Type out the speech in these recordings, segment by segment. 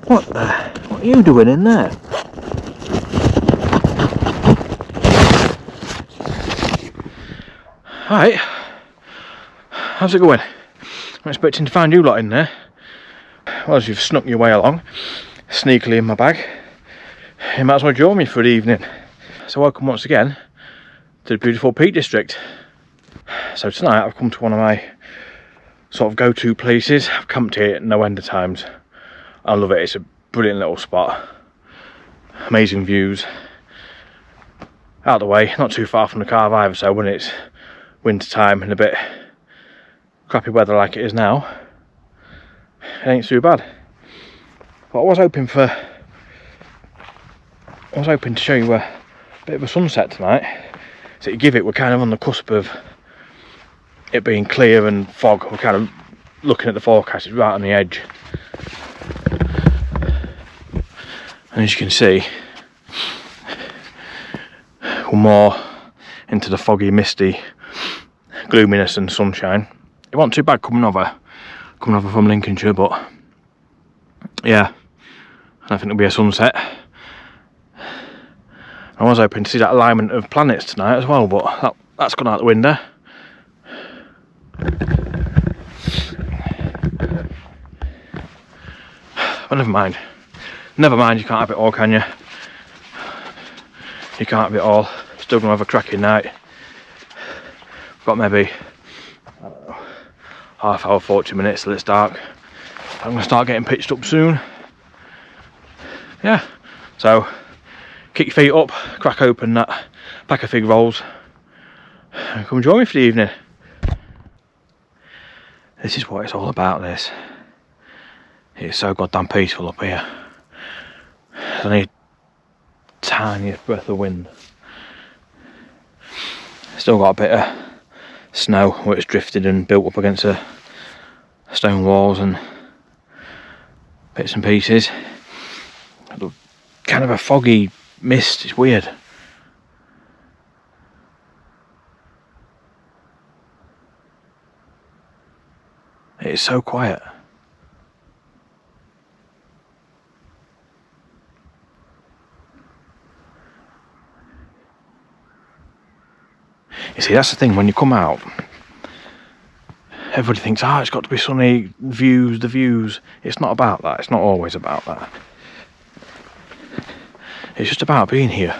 What are you doing in there? Alright, how's it going? I'm expecting to find you lot in there. Well, as you've snuck your way along, sneakily in my bag, you might as well join me for the evening. So welcome once again to the beautiful Peak District. So tonight I've come to one of my sort of go-to places. I've camped here at no end of times. I love it, it's a brilliant little spot. Amazing views. Out of the way, not too far from the car either, so when it's winter time and a bit crappy weather like it is now, it ain't too bad. But I was hoping to show you a bit of a sunset tonight. So you give it, we're kind of on the cusp of it being clear and fog. We're kind of looking at the forecast, it's right on the edge. And as you can see, we're more into the foggy, misty gloominess and sunshine. It wasn't too bad coming over from Lincolnshire, but yeah, I don't think there'll be a sunset. I was hoping to see that alignment of planets tonight as well, but that's gone out the window. But never mind, you can't have it all, can you? You can't have it all. Still gonna have a cracking night. Got maybe, I don't know, half hour, 40 minutes till it's dark. I'm gonna start getting pitched up soon. Yeah, so kick your feet up, crack open that pack of fig rolls, and come join me for the evening. This is what it's all about, this. It's so goddamn peaceful up here. There's only tiniest breath of wind. Still got a bit of snow where it's drifted and built up against the stone walls and bits and pieces. Kind of a foggy mist, it's weird. It is so quiet. You see, that's the thing, when you come out, everybody thinks, it's got to be sunny, the views. It's not about that, it's not always about that. It's just about being here.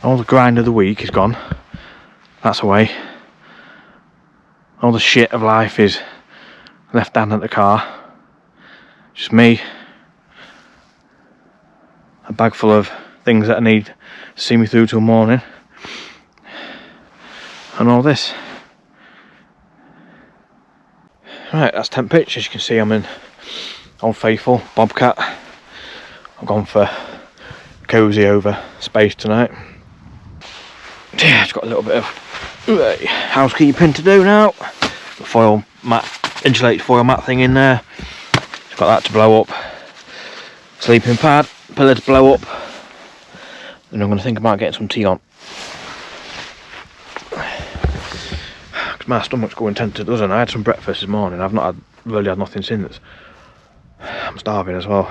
All the grind of the week is gone, that's away. All the shit of life is left down at the car. Just me, a bag full of things that I need to see me through till morning, and all this. Right, that's tent pitch. As you can see, I'm in Old Faithful Bobcat. I've gone for cosy over space tonight. Yeah, just got a little bit of housekeeping to do now. The foil mat, insulated foil mat thing in there. Just got that to blow up. Sleeping pad, pillar to blow up. And I'm going to think about getting some tea on. Because my stomach's going tentative, doesn't it? I had some breakfast this morning. I've not really had nothing since. I'm starving as well.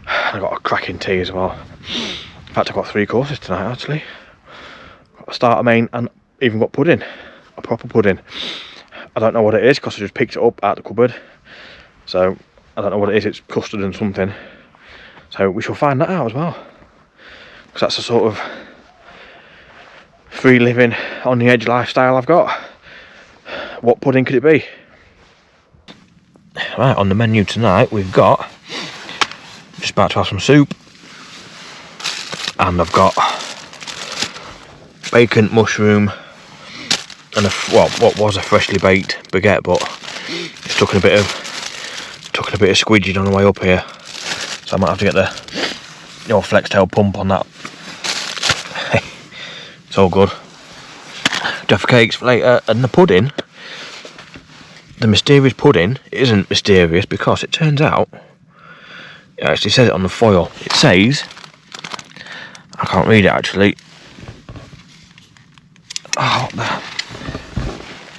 I got a cracking tea as well. In fact, I've got 3 courses tonight actually. Got a starter, main, and even got pudding. A proper pudding. I don't know what it is because I just picked it up out the cupboard. So I don't know what it is. It's custard and something. So we shall find that out as well. Because that's the sort of free living on the edge lifestyle I've got. What pudding could it be? Right, on the menu tonight we've got, just about to have some soup, and I've got bacon, mushroom, and what was a freshly baked baguette, but it's took a bit of squidging on the way up here, so I might have to get the old Flextail pump on that. It's all good. Jaffa cakes for later, and the pudding, the mysterious pudding, isn't mysterious because it turns out, it actually says it on the foil. It says, I can't read it actually. Oh,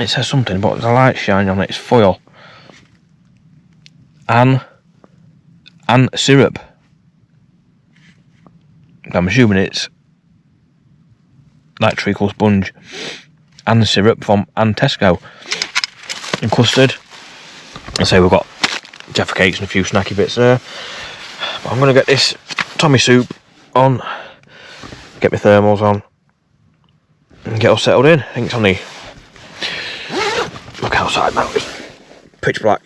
It says something, but the light shining on it. It's foil. And syrup. I'm assuming it's like treacle sponge and syrup from Tesco. And custard. I say we've got Jaffa cakes and a few snacky bits there. But I'm going to get this Tommy soup on, get my thermals on, and get all settled in. I think it's only, look outside now, it's pitch black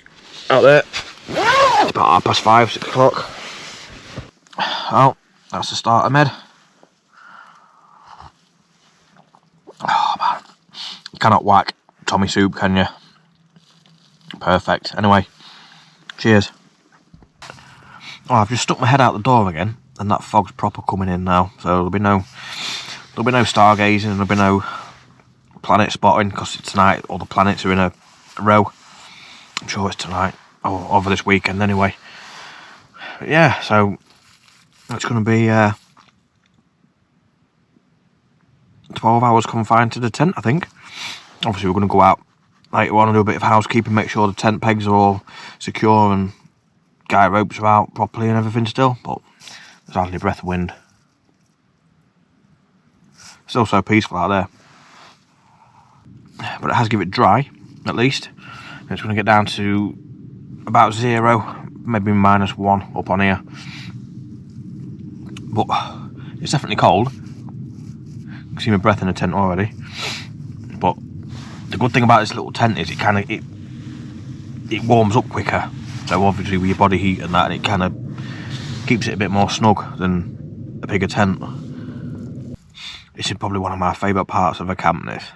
out there. It's about 5:30, 6 o'clock. Well, that's the starter med. Oh man, you cannot whack Tommy soup, can you? Perfect. Anyway, cheers. Oh, I've just stuck my head out the door again, and that fog's proper coming in now. So there'll be no stargazing, and there'll be no planet spotting, because it's tonight. All the planets are in a row. I'm sure it's tonight, or over this weekend anyway. But yeah, so it's going to be 12 hours confined to the tent, I think. Obviously, we're going to go out later on and do a bit of housekeeping, make sure the tent pegs are all secure and guy ropes are out properly and everything still, but there's hardly a breath of wind. Still so peaceful out there. But it has given it dry, at least. It's going to get down to about 0, maybe -1 up on here. But it's definitely cold. I can see my breath in the tent already. But the good thing about this little tent is it warms up quicker. So obviously with your body heat and that, it kind of keeps it a bit more snug than a bigger tent. This is probably one of my favourite parts of a camp, this.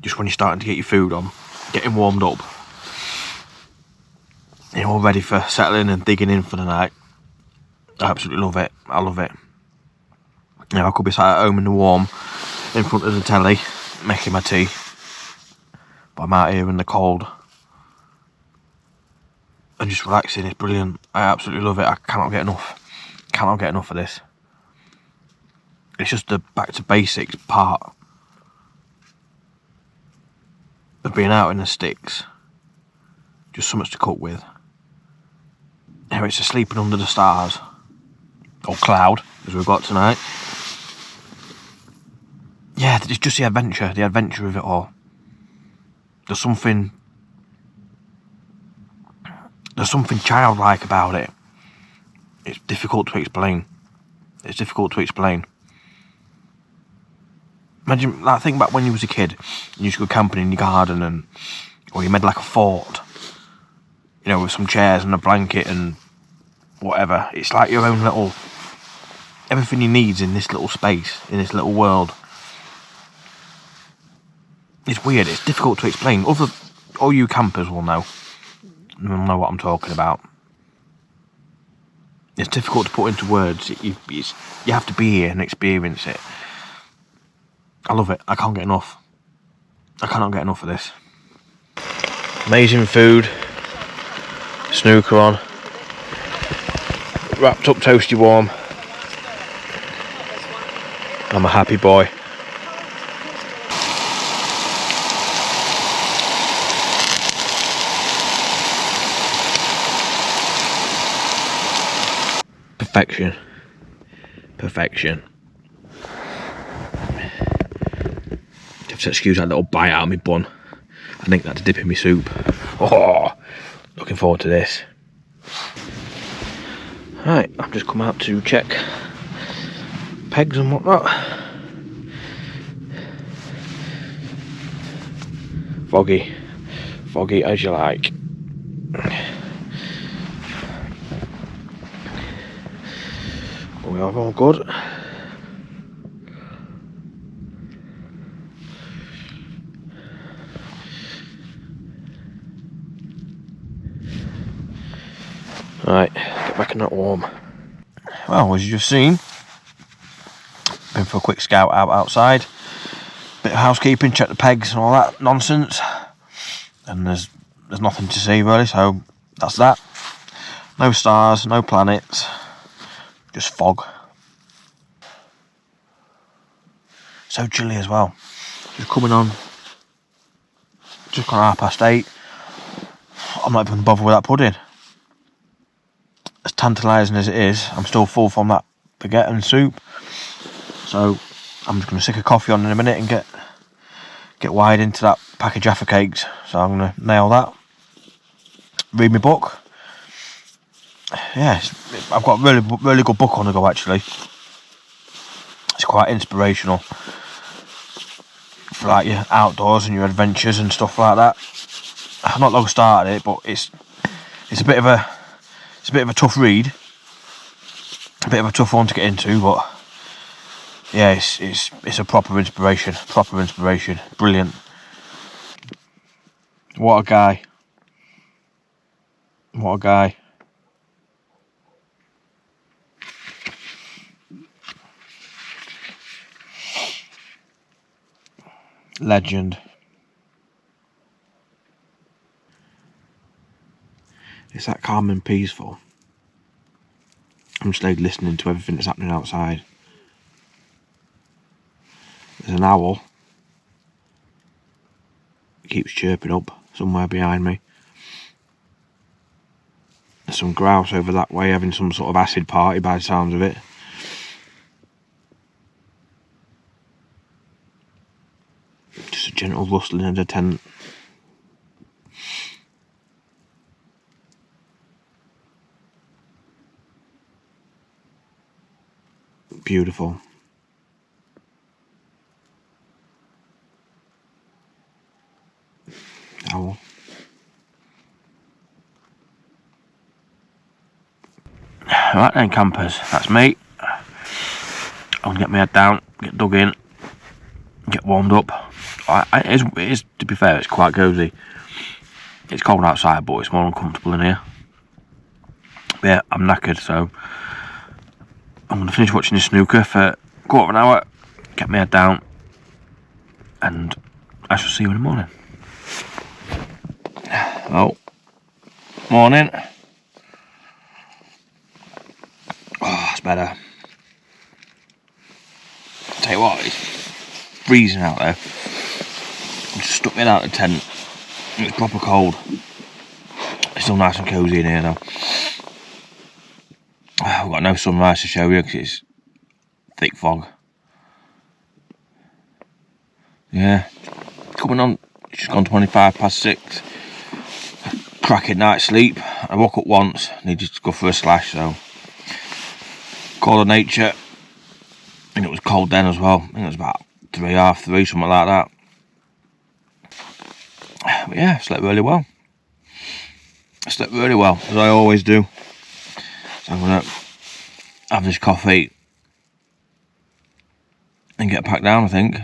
Just when you're starting to get your food on, getting warmed up, you're all ready for settling and digging in for the night. I absolutely love it. I love it. You know, I could be sat at home in the warm, in front of the telly, making my tea. But I'm out here in the cold. And just relaxing, it's brilliant. I absolutely love it. I cannot get enough. Cannot get enough of this. It's just the back to basics part of being out in the sticks. Just so much to cook with. Now it's a sleeping under the stars. Or cloud, as we've got tonight. Yeah, it's just the adventure of it all. There's something childlike about it. It's difficult to explain. Imagine, like, think back when you was a kid, you used to go camping in your garden, or you made like a fort, you know, with some chairs and a blanket and whatever. It's like your own little, everything you need's in this little space, in this little world. It's weird, it's difficult to explain. All you campers will know what I'm talking about. It's difficult to put into words. You have to be here and experience it. I love it. I can't get enough. I cannot get enough of this. Amazing food. Snooker on. Wrapped up toasty warm. I'm a happy boy. Perfection. Have to excuse that little bite out of my bun. I think that's a dip in my soup. Oh, looking forward to this. Right, I've just come out to check pegs and whatnot. Foggy as you like. We are all good. Right, get back in that warm. Well, as you've seen, been for a quick scout out outside. Bit of housekeeping, check the pegs and all that nonsense. And there's nothing to see really, so that's that. No stars, no planets. Just fog. So chilly as well. Just coming on just gone 8:30. I'm not even bothered with that pudding. As tantalising as it is, I'm still full from that baguette and soup. So I'm just going to stick a coffee on in a minute and get wired into that pack of Jaffa cakes. So I'm going to nail that. Read my book. Yeah, I've got a really good book on the go actually. It's quite inspirational for like your outdoors and your adventures and stuff like that. I've not long started it, but it's a bit of a tough read, a bit of a tough one to get into, but yeah, it's a proper inspiration, brilliant. What a guy. Legend. It's that calm and peaceful. I'm just like listening to everything that's happening outside. There's an owl. It keeps chirping up somewhere behind me. There's some grouse over that way having some sort of acid party by the sounds of it. Just a gentle rustling in the tent. Beautiful. Owl. Right then, campers, that's me. I'll get my head down, get dug in, get warmed up. It is, to be fair, it's quite cosy. It's cold outside, but it's more uncomfortable in here. But yeah, I'm knackered, so I'm going to finish watching the snooker for a quarter of an hour, get my head down, and I shall see you in the morning. Oh, morning. Oh, that's better. Tell you what, it's freezing out there. I just stuck it out of the tent. It's proper cold. It's still nice and cosy in here though. I've got no sunrise to show you because it's thick fog. Yeah, coming on. It's just gone 6:25. Cracking night's sleep. I woke up once, needed to go for a slash, so call of nature. And it was cold then as well. I think it was about 3, half 3, something like that. But yeah, slept really well. As I always do. So I'm gonna have this coffee and get packed down. I think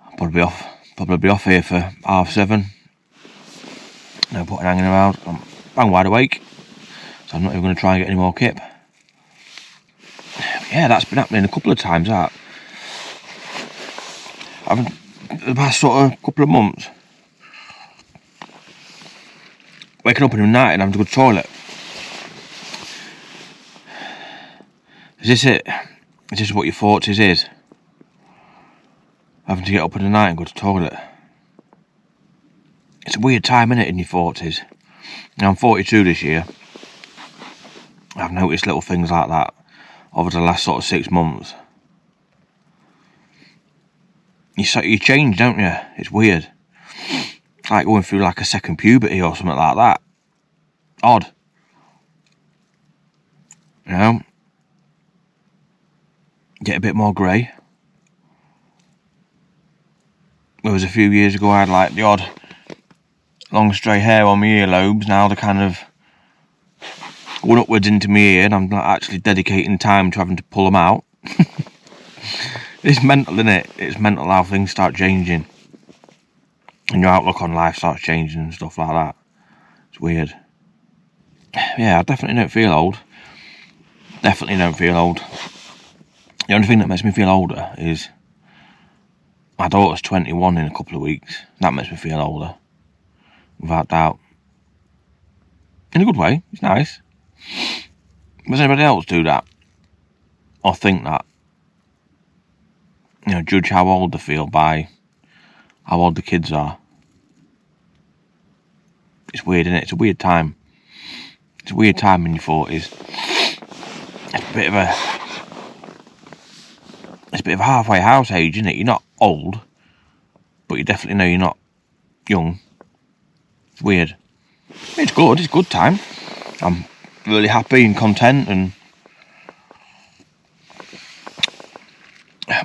I'll probably be off here for 7:30. No point in hanging around. I'm bang wide awake, so I'm not even going to try and get any more kip. But yeah, that's been happening a couple of times. That the past sort of couple of months, waking up in the night and having to go to the toilet. Is this it? Is this what your forties is? Having to get up in the night and go to the toilet. It's a weird time, innit, in your 40s. Now, I'm 42 this year. I've noticed little things like that over the last sort of 6 months. You change, don't you? It's weird. It's like going through like a second puberty or something like that. Odd. You know? Get a bit more grey. Whereas a few years ago I had like the odd long stray hair on my earlobes. Now they're kind of going upwards into my ear and I'm not actually dedicating time to having to pull them out. It's mental, isn't it? It's mental how things start changing and your outlook on life starts changing and stuff like that. It's weird. Yeah, I definitely don't feel old. The only thing that makes me feel older is my daughter's 21 in a couple of weeks. That makes me feel older. Without doubt. In a good way, it's nice. Does anybody else do that? Or think that? You know, judge how old they feel by how old the kids are. It's weird, isn't it? It's a weird time. It's a weird time in your 40s. It's a bit of a halfway house age, isn't it? You're not old, but you definitely know you're not young. It's weird. It's good. It's a good time. I'm really happy and content, and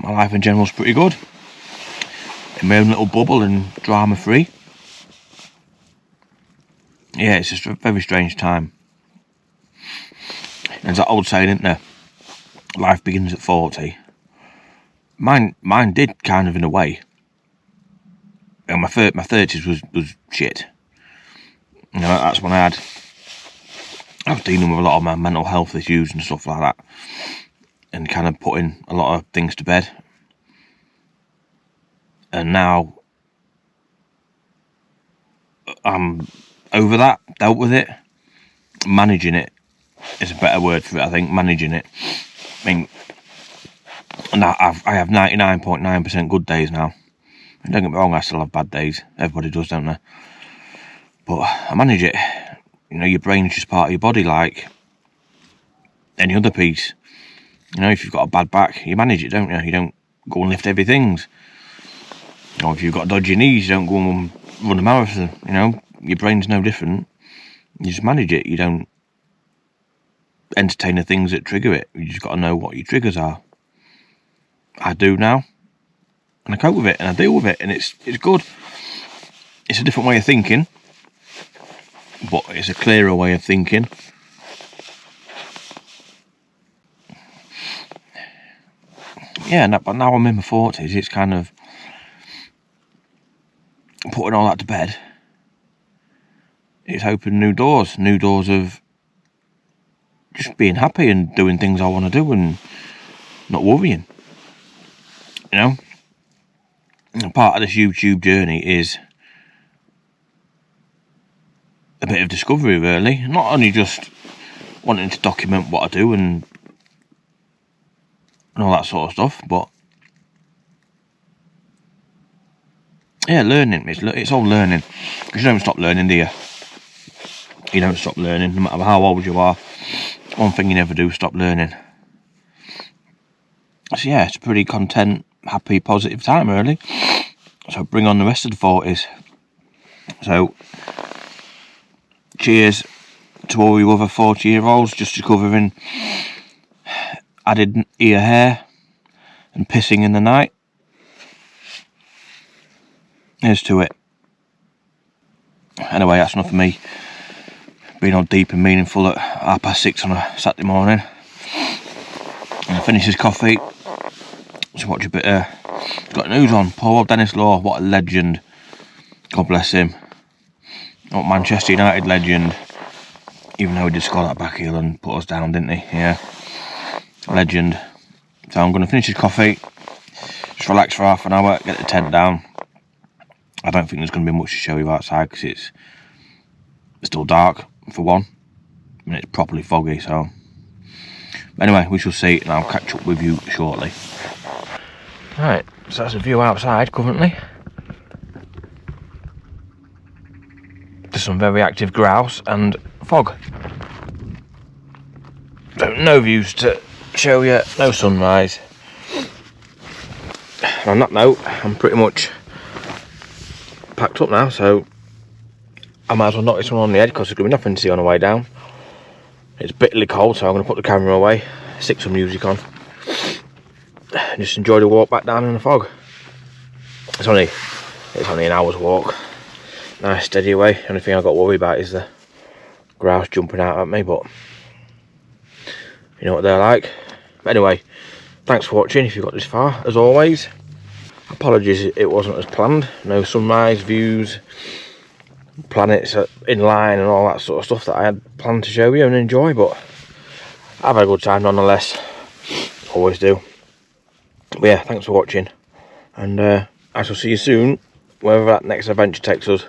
my life in general is pretty good. In my own little bubble and drama free. Yeah, it's just a very strange time. There's that old saying, isn't there? Life begins at 40. Mine did kind of in a way. And my 30s was shit. You know, that's when I was dealing with a lot of my mental health issues and stuff like that, and kind of putting a lot of things to bed. And now I'm over that, dealt with it. Managing it is a better word for it, I think. Managing it. I mean, and I have 99.9% good days now. And don't get me wrong, I still have bad days. Everybody does, don't they? But I manage it. You know, your brain's just part of your body like any other piece. You know, if you've got a bad back, you manage it, don't you? You don't go and lift heavy things. Or if you've got dodgy knees, you don't go and run a marathon. You know, your brain's no different. You just manage it. You don't entertain the things that trigger it. You just got to know what your triggers are. I do now. And I cope with it, and I deal with it, and it's good. It's a different way of thinking, but it's a clearer way of thinking. Yeah, but now I'm in my 40s, it's kind of putting all that to bed. It's opened new doors of just being happy and doing things I want to do and not worrying. You know? And part of this YouTube journey is a bit of discovery, really. Not only just wanting to document what I do and all that sort of stuff, but yeah, learning. It's all learning. Because you don't stop learning, do you? You don't stop learning, no matter how old you are. One thing you never do, stop learning. So yeah, it's a pretty content, happy, positive time, really. So bring on the rest of the 40s. So cheers to all you other 40-year-olds just discovering added ear hair and pissing in the night. Here's to it. Anyway, that's enough of me being all deep and meaningful at 6:30 on a Saturday morning. And I finish this coffee. Just watch a bit got news on. Poor old Dennis Law, what a legend. God bless him. Oh, Manchester United legend. Even though he did score that back heel and put us down, didn't he? Yeah. Legend. So I'm going to finish this coffee. Just relax for half an hour, get the tent down. I don't think there's going to be much to show you outside because it's still dark, for one. And it's properly foggy, so... Anyway, we shall see, and I'll catch up with you shortly. Right, so that's the view outside currently. There's some very active grouse and fog. So no views to show you, no sunrise. And on that note, I'm pretty much packed up now, so I might as well knock this one on the head because there's going to be nothing to see on the way down. It's bitterly cold, so I'm going to put the camera away, stick some music on, and just enjoy the walk back down in the fog. It's only an hour's walk. Nice steady away. The only thing I've got to worry about is the grouse jumping out at me, but you know what they're like. But anyway, thanks for watching if you got this far, as always. Apologies it wasn't as planned. No sunrise views, planets in line and all that sort of stuff that I had planned to show you and enjoy, but I've had a good time nonetheless. Always do. But yeah, thanks for watching, and I shall see you soon, wherever that next adventure takes us.